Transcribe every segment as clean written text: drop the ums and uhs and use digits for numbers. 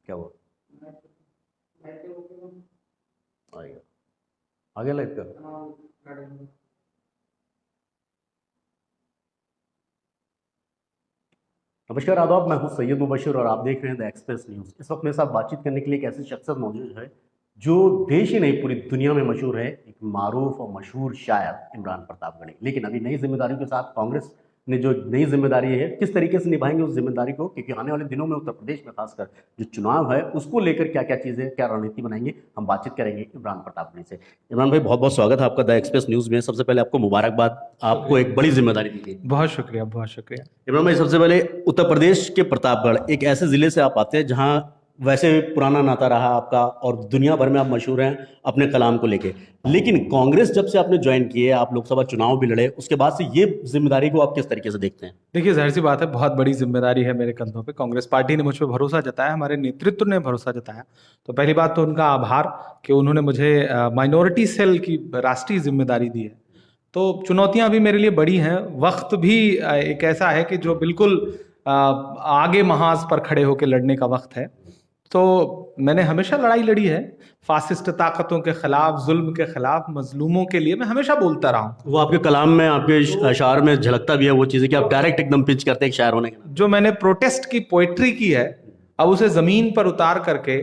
क्या हुआ? आएगा, आ गया लाइट का। नमस्कार, आदाब। मैं हूं सैयद मुबशिर और आप देख रहे हैं द एक्सप्रेस न्यूज। इस वक्त मेरे साथ बातचीत करने के लिए एक ऐसी शख्सियत मौजूद है जो देश ही नहीं पूरी दुनिया में मशहूर है। एक मारूफ और मशहूर शायर इमरान प्रतापगढ़ी। लेकिन अभी नई जिम्मेदारियों के साथ कांग्रेस ने जो नई जिम्मेदारी है, किस तरीके से निभाएंगे उस जिम्मेदारी को, क्योंकि आने वाले दिनों में उत्तर प्रदेश में खासकर जो चुनाव है उसको लेकर क्या क्या चीजें, क्या रणनीति बनाएंगे, हम बातचीत करेंगे इमरान प्रतापगढ़ी से। इमरान भाई, बहुत बहुत स्वागत है आपका द एक्सप्रेस न्यूज में। सबसे पहले आपको मुबारकबाद, आपको एक बड़ी जिम्मेदारी दी गई। बहुत शुक्रिया, बहुत शुक्रिया। इमरान भाई, सबसे पहले उत्तर प्रदेश के प्रतापगढ़ एक ऐसे जिले से आप आते हैं जहां वैसे पुराना नाता रहा आपका और दुनिया भर में आप मशहूर हैं अपने कलाम को लेके। लेकिन कांग्रेस जब से आपने ज्वाइन की है, आप लोकसभा चुनाव भी लड़े, उसके बाद से ये जिम्मेदारी को आप किस तरीके से देखते हैं? देखिए, जाहिर सी बात है, बहुत बड़ी जिम्मेदारी है मेरे कंधों पे। कांग्रेस पार्टी ने मुझ पर भरोसा जताया, हमारे नेतृत्व ने भरोसा जताया। तो पहली बात तो उनका आभार कि उन्होंने मुझे माइनॉरिटी सेल की राष्ट्रीय जिम्मेदारी दी है। तो चुनौतियां भी मेरे लिए बड़ी हैं, वक्त भी एक ऐसा है कि जो बिल्कुल आगे महाज पर खड़े होकर लड़ने का वक्त है। तो मैंने हमेशा लड़ाई लड़ी है फासिस्ट ताकतों के खिलाफ, जुल्म के खिलाफ, मजलूमों के लिए मैं हमेशा बोलता रहा हूँ। वो आपके कलाम में, आपके अशार में झलकता भी है वो चीज़ें कि आप डायरेक्ट एकदम पिच करते हैं एक शायर होने के नाते। जो मैंने प्रोटेस्ट की पोएट्री की है, अब उसे जमीन पर उतार करके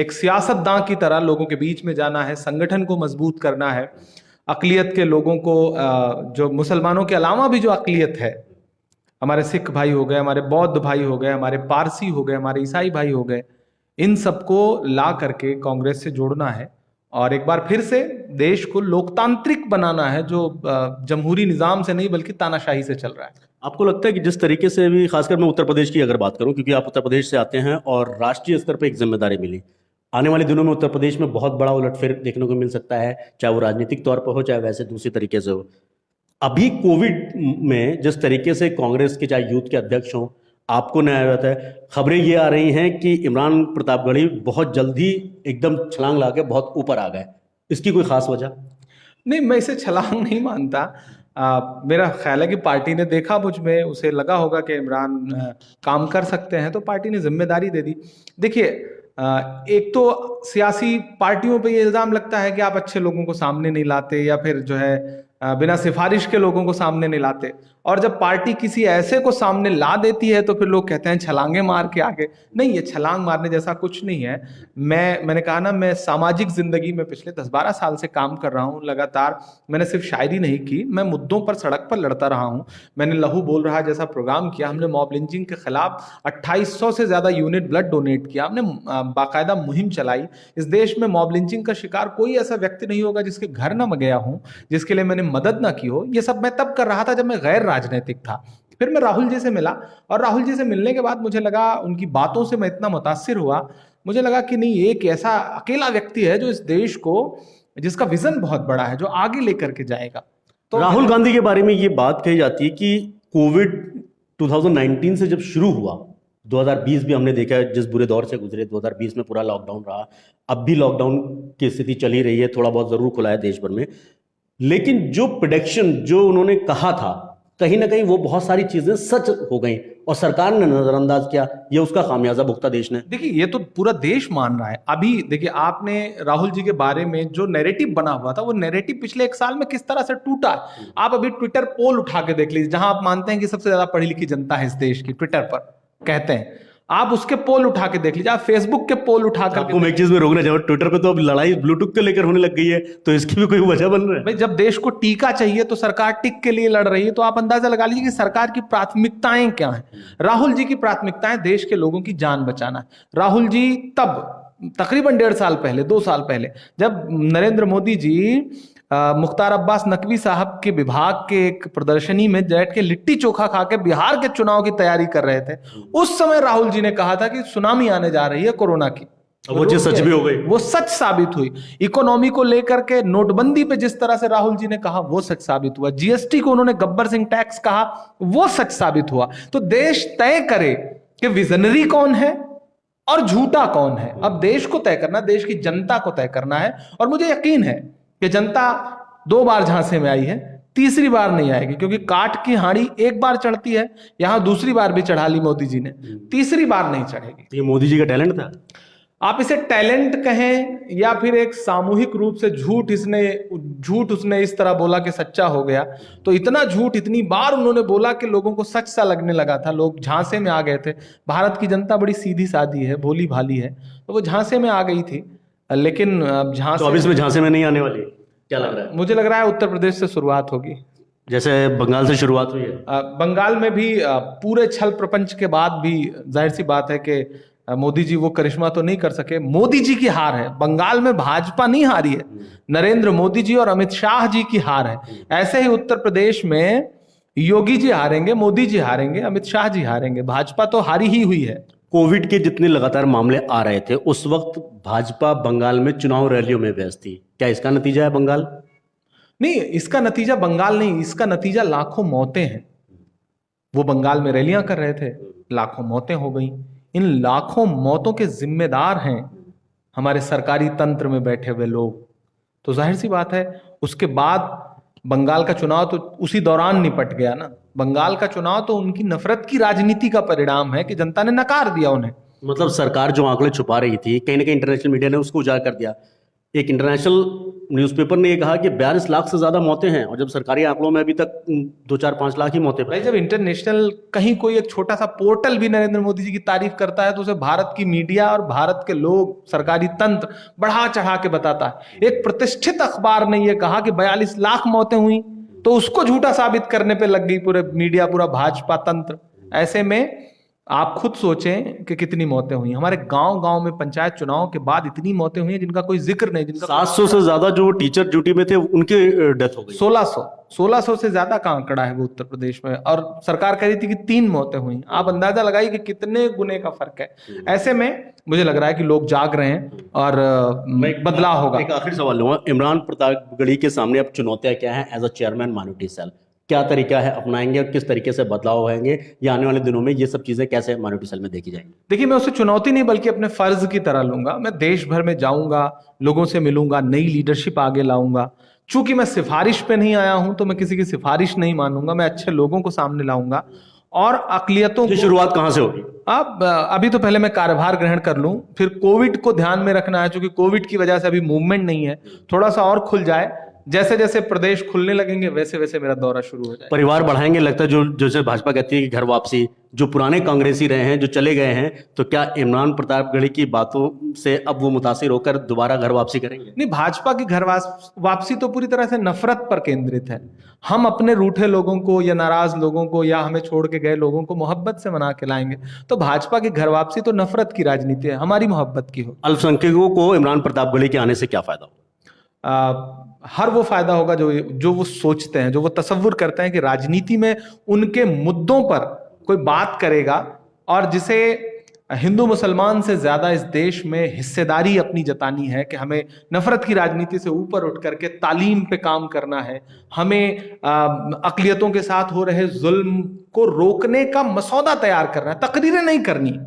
एक सियासतदान की तरह लोगों के बीच में जाना है, संगठन को मजबूत करना है, अकलियत के लोगों को, जो मुसलमानों के अलावा भी जो अकलियत है, हमारे सिख भाई हो गए, हमारे बौद्ध भाई हो गए, हमारे पारसी हो गए, हमारे ईसाई भाई हो गए, इन सबको ला करके कांग्रेस से जोड़ना है और एक बार फिर से देश को लोकतांत्रिक बनाना है, जो जमहूरी निजाम से नहीं बल्कि तानाशाही से चल रहा है। आपको लगता है कि जिस तरीके से भी, खासकर मैं उत्तर प्रदेश की अगर बात करूं, क्योंकि आप उत्तर प्रदेश से आते हैं और राष्ट्रीय स्तर पर एक जिम्मेदारी मिली, आने वाले दिनों में उत्तर प्रदेश में बहुत बड़ा उलटफेर देखने को मिल सकता है, चाहे वो राजनीतिक तौर पर हो, चाहे वैसे दूसरी तरीके से हो। अभी कोविड में जिस तरीके से कांग्रेस के चाहे यूथ के अध्यक्ष हों, आपको न्याय होता है, खबरें ये आ रही हैं कि इमरान प्रतापगढ़ी बहुत जल्दी एकदम छलांग लगा के बहुत ऊपर आ गए। इसकी कोई खास वजह? नहीं, मैं इसे छलांग नहीं मानता। मेरा ख्याल है कि पार्टी ने देखा मुझ में, उसे लगा होगा कि इमरान काम कर सकते हैं, तो पार्टी ने जिम्मेदारी दे दी। देखिए, एक तो सियासी पार्टियों पे ये इल्जाम लगता है कि आप अच्छे लोगों को सामने नहीं लाते, या फिर जो है बिना सिफारिश के लोगों को सामने नहीं लाते। और जब पार्टी किसी ऐसे को सामने ला देती है तो फिर लोग कहते हैं छलांगे मार के आगे। नहीं, ये छलांग मारने जैसा कुछ नहीं है। मैंने कहा ना, मैं सामाजिक जिंदगी में पिछले 10-12 साल से काम कर रहा हूँ लगातार। मैंने सिर्फ शायरी नहीं की, मैं मुद्दों पर सड़क पर लड़ता रहा हूँ। मैंने लहू बोल रहा जैसा प्रोग्राम किया, हमने मॉब लिंचिंग के खिलाफ 2800 से ज्यादा यूनिट ब्लड डोनेट किया, हमने बाकायदा मुहिम चलाई। इस देश में मॉब लिंचिंग का शिकार कोई ऐसा व्यक्ति नहीं होगा जिसके घर न गया हूं, जिसके लिए मैंने मदद ना की हो। ये सब मैं तब कर रहा था जब मैं गैर राजनीतिक था। फिर मैं राहुल जी से मिला, और राहुल जी से मिलने के बाद मुझे लगा, उनकी बातों से मैं इतना मुतासिर हुआ, मुझे लगा कि नहीं, एक ऐसा अकेला व्यक्ति है जो इस देश को, जिसका विजन बहुत बड़ा है, जो आगे लेकर के जाएगा। तो राहुल गांधी के बारे में ये बात कही जाती है कि कोविड 2019 से जब शुरू हुआ, 2020 भी हमने देखा है जिस बुरे दौर से गुजरे, 2020 में पूरा लॉकडाउन रहा, अब भी लॉकडाउन की स्थिति चली रही है, थोड़ा बहुत जरूर खुला है देश भर में। लेकिन जो प्रेडिक्शन जो उन्होंने कहा था, कहीं ना कहीं वो बहुत सारी चीजें सच हो गई और सरकार ने नजरअंदाज किया। ये उसका खामियाजा भुगता देश ने। देखिए, ये तो पूरा देश मान रहा है। अभी देखिए, आपने राहुल जी के बारे में जो नैरेटिव बना हुआ था, वो नैरेटिव पिछले 1 साल में किस तरह से टूटा। आप अभी ट्विटर पोल उठा के देख लीजिए, जहां आप मानते हैं कि सबसे ज्यादा पढ़ी लिखी जनता है इस देश की, ट्विटर पर कहते हैं, आप उसके पोल उठा के देख लीजिए, आप फेसबुक के पोल उठा कर। आपको मैं एक चीज में रोकना चाहूंगा, ट्विटर पे तो अब लड़ाई ब्लूटूथ को लेकर होने लग गई है, तो इसकी भी कोई वजह बन रहा है? भाई, जब देश को टीका चाहिए तो सरकार टिक के लिए लड़ रही है, तो आप अंदाजा लगा लीजिए कि सरकार की प्राथमिकताएं क्या हैं। राहुल जी की प्राथमिकताएं देश के लोगों की जान बचाना है। राहुल जी तब तकरीबन 1.5 साल पहले, 2 साल पहले, जब नरेंद्र मोदी जी मुख्तार अब्बास नकवी साहब के विभाग के एक प्रदर्शनी में बैठ के लिट्टी चोखा खा के बिहार के चुनाव की तैयारी कर रहे थे, उस समय राहुल जी ने कहा था कि सुनामी आने जा रही है कोरोना की। वो चीज सच भी हो गई, वो सच साबित हुई। इकोनॉमी को लेकर के, नोटबंदी पे जिस तरह से राहुल जी ने कहा, वो सच साबित हुआ। जीएसटी को उन्होंने गब्बर सिंह टैक्स कहा, वो सच साबित हुआ। तो देश तय करे कि विजनरी कौन है और झूठा कौन है। अब देश को तय करना, देश की जनता को तय करना है। और मुझे यकीन है कि जनता 2 बार झांसे में आई है, तीसरी बार नहीं आएगी, क्योंकि काठ की हांडी एक बार चढ़ती है, यहां दूसरी बार भी चढ़ा ली मोदी जी ने, तीसरी बार नहीं चढ़ेगी। तो ये मोदी जी का टैलेंट था। आप इसे टैलेंट कहें या फिर एक सामूहिक रूप से झूठ उसने इस तरह बोला कि सच्चा हो गया। तो इतना झूठ इतनी बार उन्होंने बोला कि लोगों को सच सा लगने लगा था, लोग झांसे में आ गए थे। भारत की जनता बड़ी सीधी सादी है, भोली भाली है, तो वो झांसे में आ गई थी। लेकिन अब झांसे, तो अब इसमें झांसे में नहीं आने वाली, क्या लग रहा है? मुझे लग रहा है उत्तर प्रदेश से शुरुआत होगी, जैसे बंगाल से शुरुआत हुई है। बंगाल में भी पूरे छल प्रपंच के बाद भी जाहिर सी बात है कि मोदी जी वो करिश्मा तो नहीं कर सके। मोदी जी की हार है, बंगाल में भाजपा नहीं हारी है, नरेंद्र मोदी जी और अमित शाह जी की हार है। ऐसे ही उत्तर प्रदेश में योगी जी हारेंगे, मोदी जी हारेंगे, अमित शाह जी हारेंगे, भाजपा तो हारी ही हुई है। कोविड के जितने लगातार मामले आ रहे थे उस वक्त भाजपा बंगाल में चुनाव रैलियों में व्यस्त थी, क्या इसका नतीजा है बंगाल? नहीं, इसका नतीजा बंगाल नहीं, इसका नतीजा लाखों मौतें हैं। वो बंगाल में रैलियां कर रहे थे, लाखों मौतें हो गई। इन लाखों मौतों के जिम्मेदार हैं हमारे सरकारी तंत्र में बैठे हुए लोग। तो जाहिर सी बात है उसके बाद बंगाल का चुनाव तो उसी दौरान निपट गया ना। बंगाल का चुनाव तो उनकी नफरत की राजनीति का परिणाम है कि जनता ने नकार दिया उन्हें। मतलब सरकार जो आंकड़े छुपा रही थी, कहीं ना कहीं इंटरनेशनल मीडिया ने उसको उजागर कर दिया। एक इंटरनेशनल न्यूज़पेपर ने ये कहा कि 42 लाख से ज्यादा मौतें हैं, और जब सरकारी आंकड़ों में अभी तक 2-4-5 लाख ही मौतें भाई, जब इंटरनेशनल कहीं कोई एक छोटा सा पोर्टल भी नरेंद्र मोदी जी की तारीफ करता है तो उसे भारत की मीडिया और भारत के लोग, सरकारी तंत्र बढ़ा चढ़ा के बताता है। एक प्रतिष्ठित अखबार ने यह कहा कि 42 लाख मौतें हुई, तो उसको झूठा साबित करने पे लग गई पूरे मीडिया, पूरा भाजपा तंत्र। ऐसे में आप खुद सोचें कि कितनी मौतें हुई। हमारे गांव गांव में पंचायत चुनाव के बाद इतनी मौतें हुई हैं जिनका कोई जिक्र नहीं, जिनका 700 से ज्यादा जो टीचर ड्यूटी में थे उनकी डेथ हो गई। 1600 से ज्यादा का आंकड़ा है वो उत्तर प्रदेश में, और सरकार कह रही थी कि 3 मौतें हुई। आप अंदाजा लगाइए कि कितने गुने का फर्क है। ऐसे में मुझे लग रहा है कि लोग जाग रहे हैं और बदलाव होगा। एक आखिरी सवाल लूंगा, इमरान प्रतापगढ़ी के सामने अब चुनौतियां क्या है as a chairman minority cell? क्या तरीका है अपनाएंगे और किस तरीके से बदलाव होंगे, या आने वाले दिनों में ये सब चीजें कैसे माइनॉरिटी सेल में देखी जाएंगी? देखिए, मैं उसे चुनौती नहीं बल्कि अपने फर्ज की तरह लूंगा। मैं देश भर में जाऊंगा, लोगों से मिलूंगा, नई लीडरशिप आगे लाऊंगा। चूंकि मैं सिफारिश पे नहीं आया हूं तो मैं किसी की सिफारिश नहीं मानूंगा, मैं अच्छे लोगों को सामने लाऊंगा और अकलियतों की शुरुआत कहां से होगी? अब अभी तो पहले मैं कार्यभार ग्रहण कर लूं, फिर कोविड को ध्यान में रखना है, क्योंकि कोविड की वजह से अभी मूवमेंट नहीं है। थोड़ा सा और खुल जाए, जैसे जैसे प्रदेश खुलने लगेंगे वैसे वैसे मेरा दौरा शुरू हो जाए। परिवार बढ़ाएंगे, लगता है जो जैसे भाजपा कहती है कि घर वापसी, जो पुराने कांग्रेसी रहे हैं, जो चले गए हैं, तो क्या इमरान प्रतापगढ़ी की बातों से अब वो मुतासिर होकर दोबारा घर वापसी करेंगे? नहीं, भाजपा की घर वापसी तो पूरी तरह से नफरत पर केंद्रित है। हम अपने रूठे लोगों को या नाराज लोगों को या हमें छोड़ के गए लोगों को मोहब्बत से मना के लाएंगे। तो भाजपा की घर वापसी तो नफरत की राजनीति है, हमारी मोहब्बत की हो। अल्पसंख्यकों को इमरान प्रतापगढ़ी के आने से क्या फायदा होगा? हर वो फायदा होगा जो वो सोचते हैं, जो वो तसव्वुर करते हैं कि राजनीति में उनके मुद्दों पर कोई बात करेगा और जिसे हिंदू मुसलमान से ज्यादा इस देश में हिस्सेदारी अपनी जतानी है कि हमें नफरत की राजनीति से ऊपर उठ करके तालीम पे काम करना है, हमें अकलियतों के साथ हो रहे जुल्म को रोकने का मसौदा तैयार करना है, तकरीरें नहीं करनी।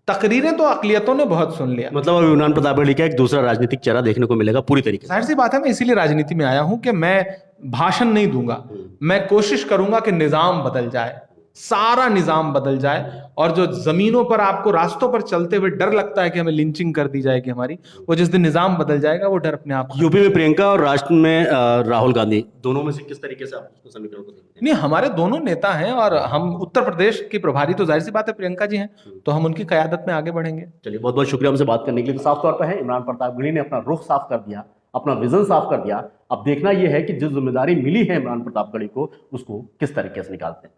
तकरीरें तो अकलियतों ने बहुत सुन लिया। मतलब अब इमरान प्रतापगढ़ी का एक दूसरा राजनीतिक चेहरा देखने को मिलेगा पूरी तरीके से। जाहिर सी बात है, मैं इसीलिए राजनीति में आया हूं कि मैं भाषण नहीं दूंगा, मैं कोशिश करूंगा कि निजाम बदल जाए, सारा निजाम बदल जाए। और जो जमीनों पर आपको रास्तों पर चलते हुए डर लगता है कि हमें लिंचिंग कर दी जाएगी हमारी, वो जिस दिन निजाम बदल जाएगा वो डर अपने आप। यूपी में प्रियंका और राष्ट्र में राहुल गांधी, दोनों में से किस तरीके से आप उसको समीकरण को देखते हैं? नहीं, हमारे दोनों नेता हैं और हम उत्तर प्रदेश की प्रभारी तो जाहिर सी बात है प्रियंका जी हैं, तो हम उनकी क़यादत में आगे बढ़ेंगे। चलिए, बहुत बहुत शुक्रिया हमसे बात करने के लिए। तो साफ तौर पर है, इमरान प्रतापगढ़ी ने अपना रुख साफ कर दिया, अपना विजन साफ कर दिया। अब देखना यह है कि जिस जिम्मेदारी मिली है इमरान प्रतापगढ़ी को, उसको किस तरीके से निकालते हैं।